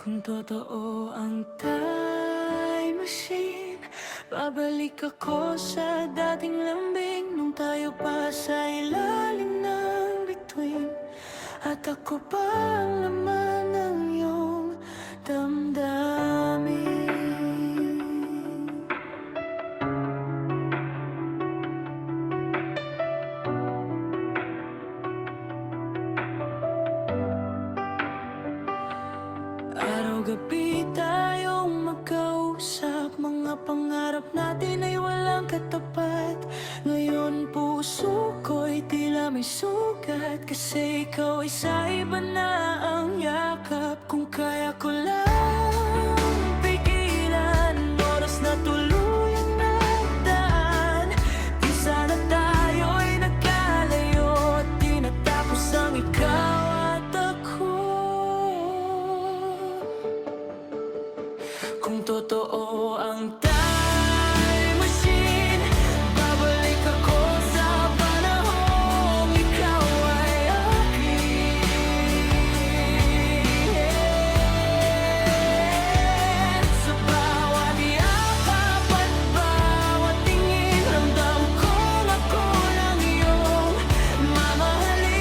Kung totoo ang time machine, babalik ako sa dating lambing nung tayo pa sa ilalim ng bituin. At ako pa ang laman ng iyong damdamin. Araw-gabi tayong magkausap, mga pangarap natin ay walang katapat. Ngayon puso ko'y tila may sugat, kasi ikaw ay sa iba na ang yakap. Kung kaya ko lang pigilan oras na tuluyang nagdaan, di sana tayo'y nagkalayo at di natapos ang ikaw at ako. Kung totoo ang time machine, babalik ako sa panahong ikaw ay akin. Sa bawat yakap at bawat tingin, ramdam kong ako lang iyong mamahalin.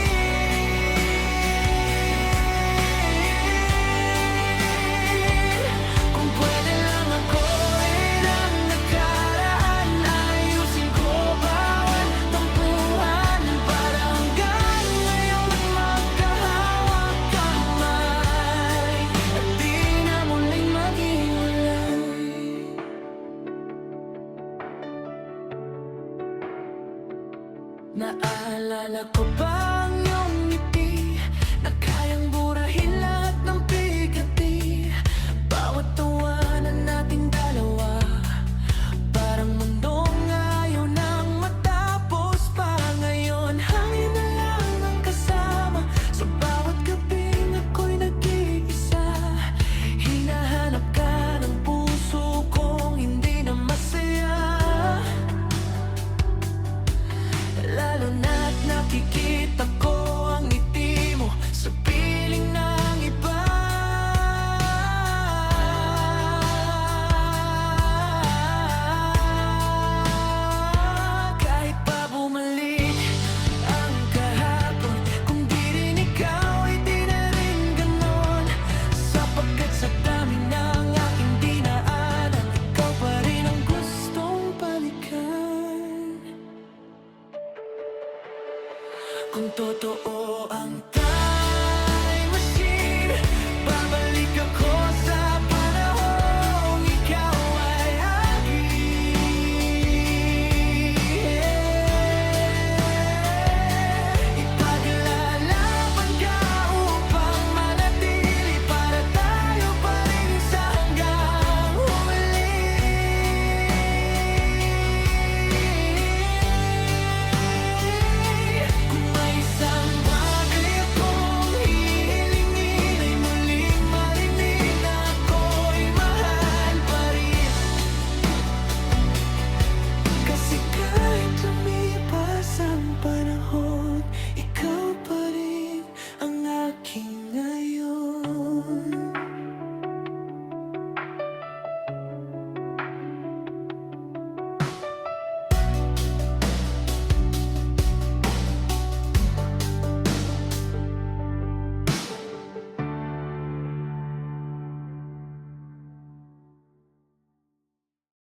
Kung pwede lang ako ilang nakaraan, ayusin ko bawat tampuhan, para hanggang ngayon magkahawak kamay at di na muling maghiwalay. Naalala ko ba